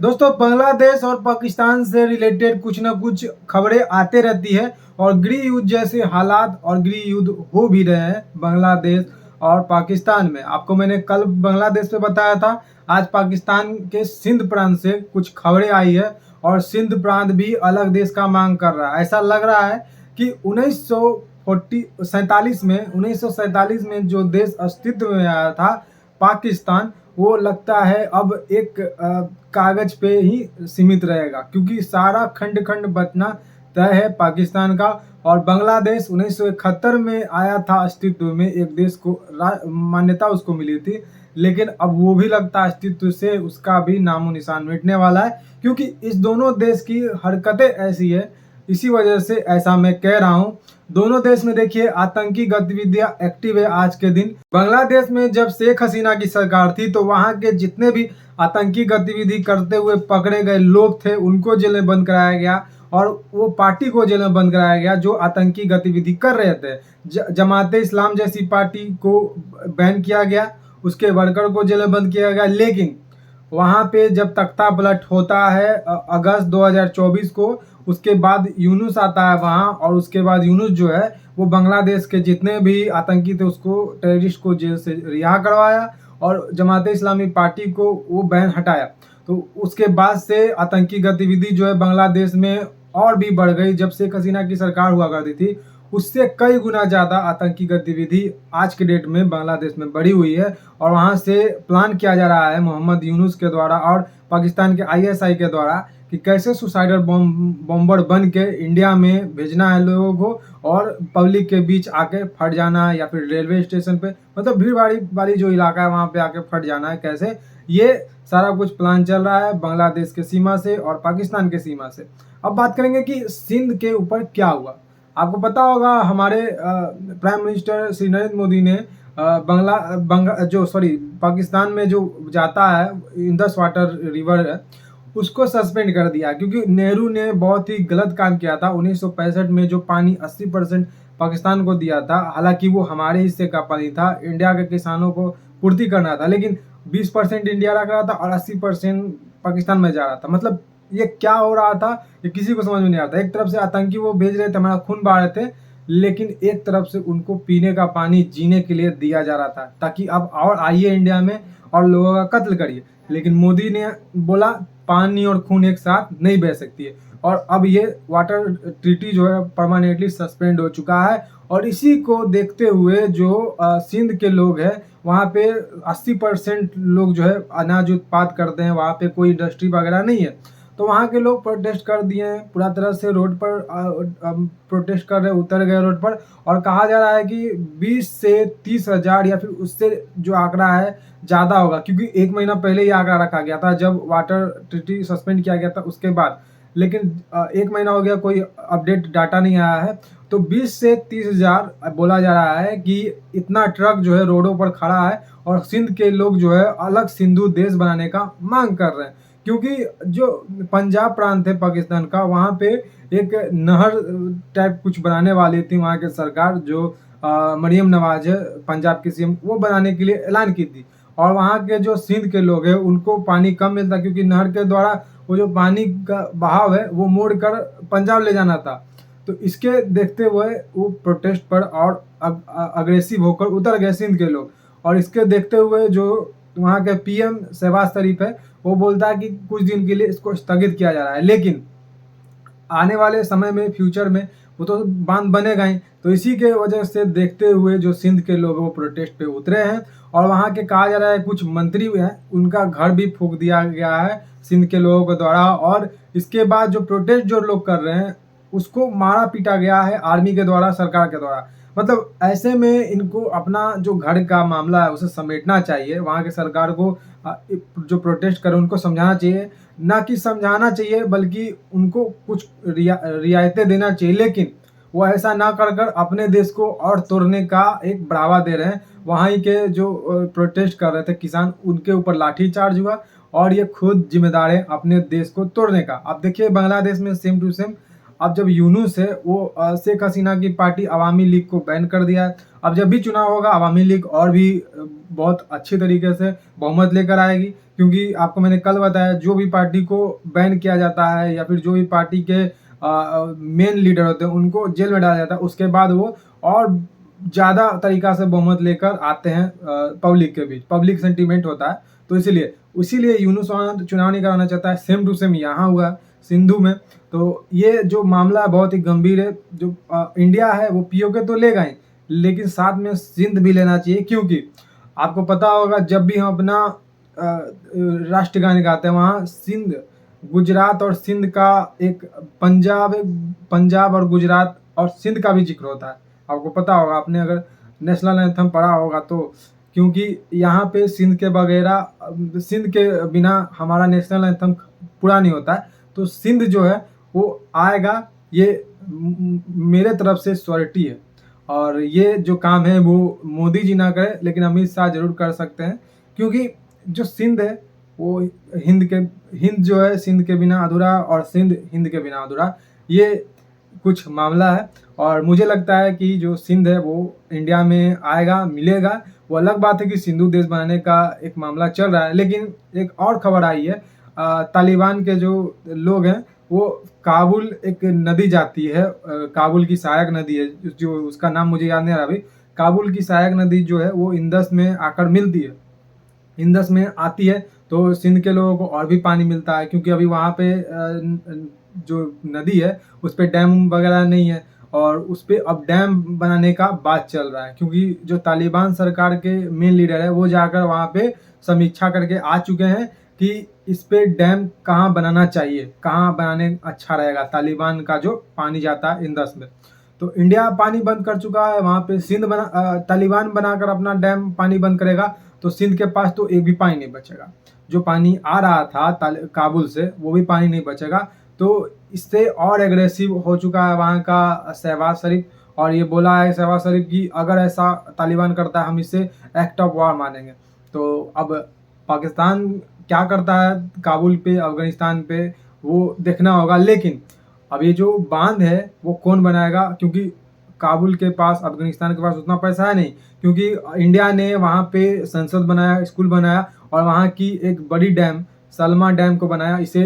दोस्तों, बांग्लादेश और पाकिस्तान से रिलेटेड कुछ ना कुछ खबरें आते रहती है और गृह युद्ध जैसे हालात और गृह युद्ध हो भी रहे हैं बांग्लादेश और पाकिस्तान में। आपको मैंने कल बांग्लादेश पे बताया था। आज पाकिस्तान के सिंध प्रांत से कुछ खबरें आई है और सिंध प्रांत भी अलग देश का मांग कर रहा है। ऐसा लग रहा है कि 1947 में जो देश अस्तित्व में आया था, पाकिस्तान, वो लगता है अब एक कागज पे ही सीमित रहेगा, क्योंकि सारा खंड खंड बचना तय है पाकिस्तान का। और बांग्लादेश 1971 में आया था अस्तित्व में, एक देश को मान्यता उसको मिली थी, लेकिन अब वो भी लगता है अस्तित्व से उसका भी नामो निशान मिटने वाला है, क्योंकि इस दोनों देश की हरकतें ऐसी है। इसी वजह से ऐसा मैं कह रहा हूँ। दोनों देश में देखिए आतंकी गतिविधियां एक्टिव है आज के दिन। बांग्लादेश में जब शेख हसीना की सरकार थी तो वहां के जितने भी आतंकी गतिविधि करते हुए पकड़े गए लोग थे उनको जेल में बंद कराया गया, और वो पार्टी को जेल में बंद कराया गया जो आतंकी गतिविधि कर रहे थे। जमाते इस्लाम जैसी पार्टी को बैन किया गया, उसके वर्कर को जेल में बंद किया गया। लेकिन वहां पे जब तख्ता पलट होता है अगस्त 2024 को, उसके बाद यूनुस आता है वहां, और उसके बाद यूनुस जो है वो बांग्लादेश के जितने भी आतंकी थे उसको, टेररिस्ट को जेल से रिहा करवाया और जमाते इस्लामी पार्टी को वो बैन हटाया। तो उसके बाद से आतंकी गतिविधि जो है बांग्लादेश में और भी बढ़ गई। जब शेख हसीना की सरकार हुआ करती थी उससे कई गुना ज़्यादा आतंकी गतिविधि आज के डेट में बांग्लादेश में बढ़ी हुई है, और वहाँ से प्लान किया जा रहा है मोहम्मद यूनुस के द्वारा और पाकिस्तान के आईएसआई के द्वारा कि कैसे सुसाइडल बॉम्बर बन के इंडिया में भेजना है लोगों को, और पब्लिक के बीच आके फट जाना है, या फिर रेलवे स्टेशन पे, मतलब भीड़ भाड़ी वाली जो इलाका है वहाँ पे आके फट जाना है। कैसे ये सारा कुछ प्लान चल रहा है बांग्लादेश के सीमा से और पाकिस्तान के सीमा से। अब बात करेंगे कि सिंध के ऊपर क्या हुआ। आपको पता होगा हमारे प्राइम मिनिस्टर श्री नरेंद्र मोदी ने पाकिस्तान में जो जाता है इंदस वाटर रिवर है उसको सस्पेंड कर दिया, क्योंकि नेहरू ने बहुत ही गलत काम किया था। 1965 में जो पानी 80% पाकिस्तान को दिया था, हालांकि वो हमारे हिस्से का पानी था, इंडिया के किसानों को पूर्ति करना था, लेकिन 20% इंडिया रख रहा था और 80% पाकिस्तान में जा रहा था। मतलब ये क्या हो रहा था ये किसी को समझ में नहीं आता। एक तरफ से आतंकी वो भेज रहे थे, हमारा खून बहा रहे थे, लेकिन एक तरफ से उनको पीने का पानी जीने के लिए दिया जा रहा था, ताकि अब और आइए इंडिया में और लोगों का कत्ल करिए। लेकिन मोदी ने बोला पानी और खून एक साथ नहीं बह सकती है, और अब ये वाटर ट्रीटी जो है परमानेंटली सस्पेंड हो चुका है। और इसी को देखते हुए जो सिंध के लोग हैं वहाँ पे 80% लोग जो है अनाज उत्पाद करते हैं, वहाँ पे कोई इंडस्ट्री वगैरह नहीं है, तो वहाँ के लोग प्रोटेस्ट कर दिए हैं, पूरा तरह से रोड पर प्रोटेस्ट कर रहे, उतर गए रोड पर। और कहा जा रहा है कि 20 से 30 हज़ार या फिर उससे जो आंकड़ा है ज़्यादा होगा, क्योंकि एक महीना पहले ये आंकड़ा रखा गया था जब वाटर ट्रीटी सस्पेंड किया गया था उसके बाद। लेकिन एक महीना हो गया, कोई अपडेट डाटा नहीं आया है। तो 20 से 30 हज़ार बोला जा रहा है कि इतना ट्रक जो है रोडों पर खड़ा है, और सिंध के लोग जो है अलग सिंधु देश बनाने का मांग कर रहे हैं। क्योंकि जो पंजाब प्रांत है पाकिस्तान का, वहाँ पे एक नहर टाइप कुछ बनाने वाली थी वहाँ की सरकार, जो मरियम नवाज है पंजाब की सीएम, वो बनाने के लिए ऐलान की थी। और वहाँ के जो सिंध के लोग हैं उनको पानी कम मिलता, क्योंकि नहर के द्वारा वो जो पानी का बहाव है वो मोड़ कर पंजाब ले जाना था। तो इसके देखते हुए वो प्रोटेस्ट पर और अग्रेसिव होकर उतर गए सिंध के लोग। और इसके देखते हुए जो वहाँ के पीएम शहबाज शरीफ है वो बोलता है कि कुछ दिन के लिए इसको स्थगित किया जा रहा है, लेकिन आने वाले समय में फ्यूचर में वो तो बांध बनेगा ही। तो इसी के वजह से देखते हुए जो सिंध के लोग वो प्रोटेस्ट पे उतरे हैं, और वहाँ के कहा जा रहा है कुछ मंत्री हैं उनका घर भी फूंक दिया गया है सिंध के लोगों के द्वारा। और इसके बाद जो प्रोटेस्ट जो लोग कर रहे हैं उसको मारा पीटा गया है आर्मी के द्वारा, सरकार के द्वारा। मतलब ऐसे में इनको अपना जो घर का मामला है उसे समेटना चाहिए। वहाँ के सरकार को जो प्रोटेस्ट करे उनको समझाना चाहिए, ना कि समझाना चाहिए बल्कि उनको कुछ रियायतें देना चाहिए। लेकिन वो ऐसा ना कर कर अपने देश को और तोड़ने का एक बढ़ावा दे रहे हैं। वहाँ के जो प्रोटेस्ट कर रहे थे किसान, उनके ऊपर लाठीचार्ज हुआ, और ये खुद जिम्मेदार है अपने देश को तोड़ने का। अब देखिए बांग्लादेश में सेम टू सेम, अब जब यूनुस है वो शेख हसीना की पार्टी अवामी लीग को बैन कर दिया है। अब जब भी चुनाव होगा अवामी लीग और भी बहुत अच्छी तरीके से बहुमत लेकर आएगी, क्योंकि आपको मैंने कल बताया, जो भी पार्टी को बैन किया जाता है या फिर जो भी पार्टी के मेन लीडर होते हैं उनको जेल में डाला जाता है, उसके बाद वो और ज़्यादा तरीका से बहुमत लेकर आते हैं पब्लिक के बीच, पब्लिक सेंटीमेंट होता है। तो इसीलिए यूनुस खान चुनाव नहीं कराना चाहता है। सेम टू सेम यहाँ हुआ सिंधु में। तो ये जो मामला है बहुत ही गंभीर है। जो इंडिया है वो पीओके तो लेगा ही, लेकिन साथ में सिंध भी लेना चाहिए, क्योंकि आपको पता होगा जब भी हम अपना राष्ट्रगान गाते हैं वहाँ सिंध, गुजरात और सिंध का एक पंजाब और गुजरात और सिंध का भी जिक्र होता है। आपको पता होगा, आपने अगर नेशनल एंथम पढ़ा होगा तो, क्योंकि यहाँ पे सिंध के बिना हमारा नेशनल एंथम पूरा नहीं होता है। तो सिंध जो है वो आएगा, ये मेरे तरफ से श्योरिटी है। और ये जो काम है वो मोदी जी ना करें, लेकिन अमित शाह जरूर कर सकते हैं, क्योंकि जो सिंध है वो हिंद जो है सिंध के बिना अधूरा, और सिंध हिंद के बिना अधूरा, ये कुछ मामला है। और मुझे लगता है कि जो सिंध है वो इंडिया में आएगा, मिलेगा। वो अलग बात है कि सिंधु देश बनाने का एक मामला चल रहा है, लेकिन एक और खबर आई है, तालिबान के जो लोग हैं वो काबुल एक नदी जाती है, काबुल की सहायक नदी है, जो उसका नाम मुझे याद नहीं आ रहा अभी। काबुल की सहायक नदी जो है वो इंदस में आकर मिलती है, इंदस में आती है, तो सिंध के लोगों को और भी पानी मिलता है, क्योंकि अभी वहाँ पे जो नदी है उस पर डैम वगैरह नहीं है, और उस पर अब डैम बनाने का बात चल रहा है, क्योंकि जो तालिबान सरकार के मेन लीडर है वो जाकर वहाँ पे समीक्षा करके आ चुके हैं कि इस पे डैम कहाँ बनाना चाहिए, कहाँ बनाने अच्छा रहेगा, तालिबान का जो पानी जाता है इंदस में। तो इंडिया पानी बंद कर चुका है वहाँ पे, तालिबान बनाकर अपना डैम पानी बंद करेगा तो सिंध के पास तो एक भी पानी नहीं बचेगा। जो पानी आ रहा था काबुल से वो भी पानी नहीं बचेगा। तो इससे और एग्रेसिव हो चुका है वहाँ का शहबाज शरीफ, और ये बोला है शहबाज शरीफ कि अगर ऐसा तालिबान करता है हम इसे एक्ट ऑफ वॉर मानेंगे। तो अब पाकिस्तान क्या करता है काबुल पे, अफगानिस्तान पे, वो देखना होगा। लेकिन अब ये जो बांध है वो कौन बनाएगा, क्योंकि काबुल के पास, अफगानिस्तान के पास उतना पैसा है नहीं, क्योंकि इंडिया ने वहाँ पे संसद बनाया, स्कूल बनाया, और वहाँ की एक बड़ी डैम सलमा डैम को बनाया। इसे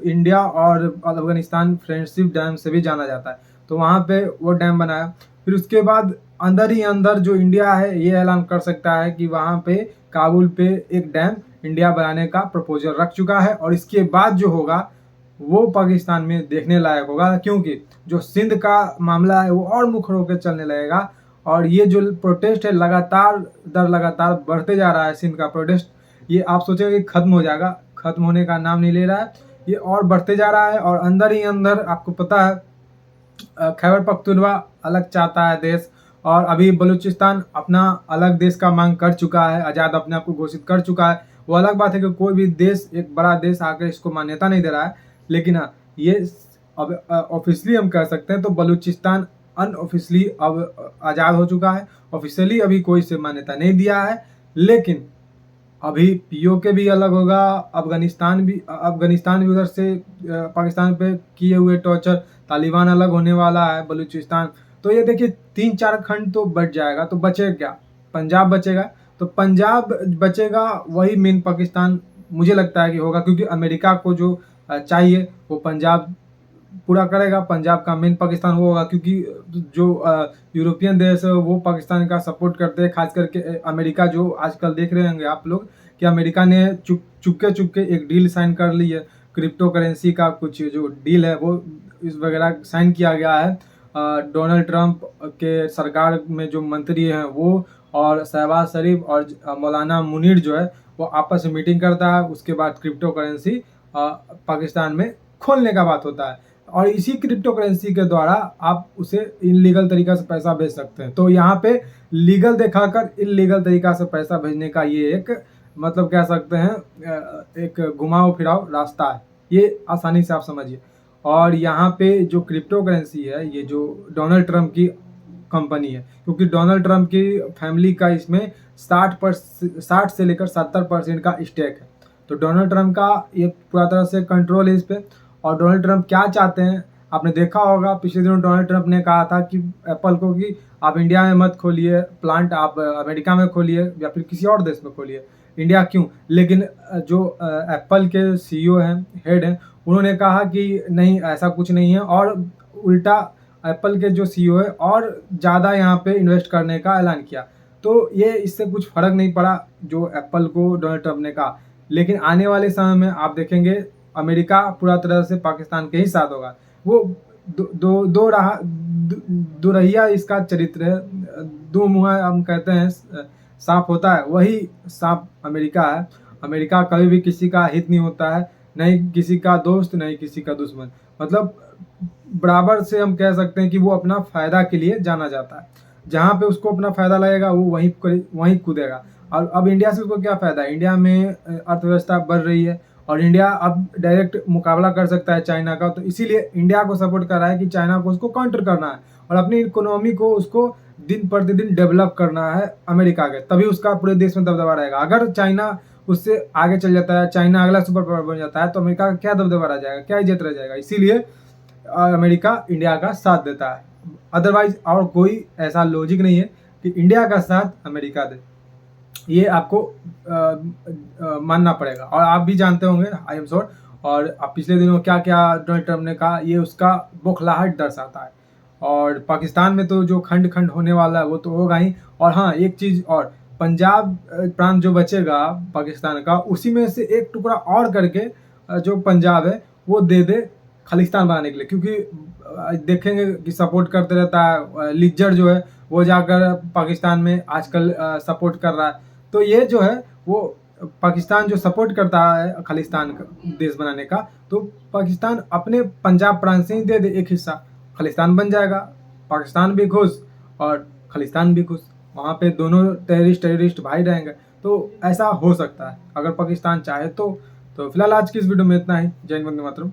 इंडिया और अफगानिस्तान फ्रेंडशिप डैम से भी जाना जाता है। तो वहाँ पे वो डैम बनाया, फिर उसके बाद अंदर ही अंदर जो इंडिया है ये ऐलान कर सकता है कि वहाँ पे काबुल पे एक डैम इंडिया बनाने का प्रपोजल रख चुका है, और इसके बाद जो होगा वो पाकिस्तान में देखने लायक होगा, क्योंकि जो सिंध का मामला है वो और मुखर होकर चलने लगेगा। और ये जो प्रोटेस्ट है लगातार बढ़ते जा रहा है, सिंध का प्रोटेस्ट, ये आप सोचेंगे कि खत्म हो जाएगा, खत्म होने का नाम नहीं ले रहा है, ये और बढ़ते जा रहा है। और अंदर ही अंदर आपको पता है खैबर पख्तूनवा अलग चाहता है देश, और अभी बलूचिस्तान अपना अलग देश का मांग कर चुका है, आज़ाद अपने आप को घोषित कर चुका है। वो अलग बात है कि कोई भी देश, एक बड़ा देश आकर इसको मान्यता नहीं दे रहा है, लेकिन हाँ ये अब ऑफिशियली हम कह सकते हैं तो बलूचिस्तान अनऑफिशियली अब आज़ाद हो चुका है। ऑफिशियली अभी कोई से मान्यता नहीं दिया है, लेकिन अभी पीओके भी अलग होगा, अफगानिस्तान भी उधर से पाकिस्तान पे किए हुए टॉर्चर, तालिबान अलग होने वाला है, बलूचिस्तान। तो ये देखिए 3-4 खंड तो बच जाएगा, तो बचेगा क्या? पंजाब बचेगा। तो पंजाब बचेगा, वही मेन पाकिस्तान मुझे लगता है कि होगा, क्योंकि अमेरिका को जो चाहिए वो पंजाब पूरा करेगा। पंजाब का मेन पाकिस्तान वो होगा, क्योंकि जो यूरोपियन देश है वो पाकिस्तान का सपोर्ट करते हैं, खास करके अमेरिका। जो आजकल देख रहे होंगे आप लोग कि अमेरिका ने चुपके एक डील साइन कर ली है, क्रिप्टो करेंसी का कुछ जो डील है वो इस वगैरह साइन किया गया है। डोनाल्ड ट्रंप के सरकार में जो मंत्री हैं वो, और शहबाज शरीफ और मौलाना मुनीर जो है वो आपस में मीटिंग करता है, उसके बाद क्रिप्टो करेंसी पाकिस्तान में खोलने का बात होता है, और इसी क्रिप्टो करेंसी के द्वारा आप उसे इलीगल तरीका से पैसा भेज सकते हैं। तो यहाँ पे लीगल दिखाकर इलीगल तरीका से पैसा भेजने का ये एक, मतलब कह सकते हैं एक घुमाओ फिराओ रास्ता है, ये आसानी से आप समझिए। और यहाँ पे जो क्रिप्टो करेंसी है ये जो डोनाल्ड ट्रंप की कंपनी है, क्योंकि डोनाल्ड ट्रंप की फैमिली का इसमें 60 से लेकर 70% का स्टेक है। तो डोनाल्ड ट्रंप का ये पूरा तरह से कंट्रोल है इस पर। और डोनाल्ड ट्रंप क्या चाहते हैं, आपने देखा होगा पिछले दिनों डोनाल्ड ट्रंप ने कहा था कि एप्पल को कि आप इंडिया में मत खोलिए प्लांट, आप अमेरिका में खोलिए या फिर किसी और देश में खोलिए। इंडिया क्यों? लेकिन जो एप्पल के सीईओ हैं, हेड हैं, उन्होंने कहा कि नहीं ऐसा कुछ नहीं है, और उल्टा एप्पल के जो सीईओ है और ज़्यादा यहाँ पे इन्वेस्ट करने का ऐलान किया। तो ये इससे कुछ फ़र्क नहीं पड़ा जो एप्पल को डोनाल्ड ट्रंप ने कहा। लेकिन आने वाले समय में आप देखेंगे अमेरिका पूरा तरह से पाकिस्तान के ही साथ होगा। वो दो दो दो राह दो दोरहिया इसका चरित्र है। दो मुँह हम कहते हैं साँप होता है, वही साँप अमेरिका है। अमेरिका कभी भी किसी का हित नहीं होता है, नहीं किसी का दोस्त, नहीं किसी का दुश्मन। मतलब बराबर से हम कह सकते हैं कि वो अपना फ़ायदा के लिए जाना जाता है। जहाँ पे उसको अपना फ़ायदा लगेगा वो वहीं कूदेगा। और अब इंडिया से उसको क्या फ़ायदा है? इंडिया में अर्थव्यवस्था बढ़ रही है और इंडिया अब डायरेक्ट मुकाबला कर सकता है चाइना का, तो इसीलिए इंडिया को सपोर्ट कर रहा है कि चाइना को उसको काउंटर करना है और अपनी इकोनॉमी को उसको दिन प्रतिदिन डेवलप करना है अमेरिका के, तभी उसका पूरे देश में दबदबा रहेगा। अगर चाइना उससे आगे चल जाता है, चाइना अगला सुपर पावर बन जाता है, तो अमेरिका का क्या दबदबा रह जाएगा, क्या इज्जत रह जाएगा? इसीलिए अमेरिका इंडिया का साथ देता है। अदरवाइज और कोई ऐसा लॉजिक नहीं है कि इंडिया का साथ अमेरिका दे। ये आपको मानना पड़ेगा और आप भी जानते होंगे, आई एम श्योर। और अब पिछले दिनों क्या क्या डोनाल्ड ट्रंप ने कहा, ये उसका बौखलाहट दर्शाता है। और पाकिस्तान में तो जो खंड खंड होने वाला है वो तो होगा ही। और हाँ, एक चीज़ और, पंजाब प्रांत जो बचेगा पाकिस्तान का, उसी में से एक टुकड़ा और करके जो पंजाब है वो दे दे खालिस्तान बनाने के लिए। क्योंकि देखेंगे कि सपोर्ट करते रहता है लिज्जर जो है, वो जाकर पाकिस्तान में आजकल सपोर्ट कर रहा है। तो ये जो है वो पाकिस्तान जो सपोर्ट करता है खालिस्तान का देश बनाने का, तो पाकिस्तान अपने पंजाब प्रांत से ही दे दे एक हिस्सा, खालिस्तान बन जाएगा। पाकिस्तान भी खुश और खालिस्तान भी खुश, वहाँ पे दोनों टेररिस्ट भाई रहेंगे। तो ऐसा हो सकता है अगर पाकिस्तान चाहे तो। फिलहाल आज की इस वीडियो में इतना ही। जय हिंद, वंदे मातरम।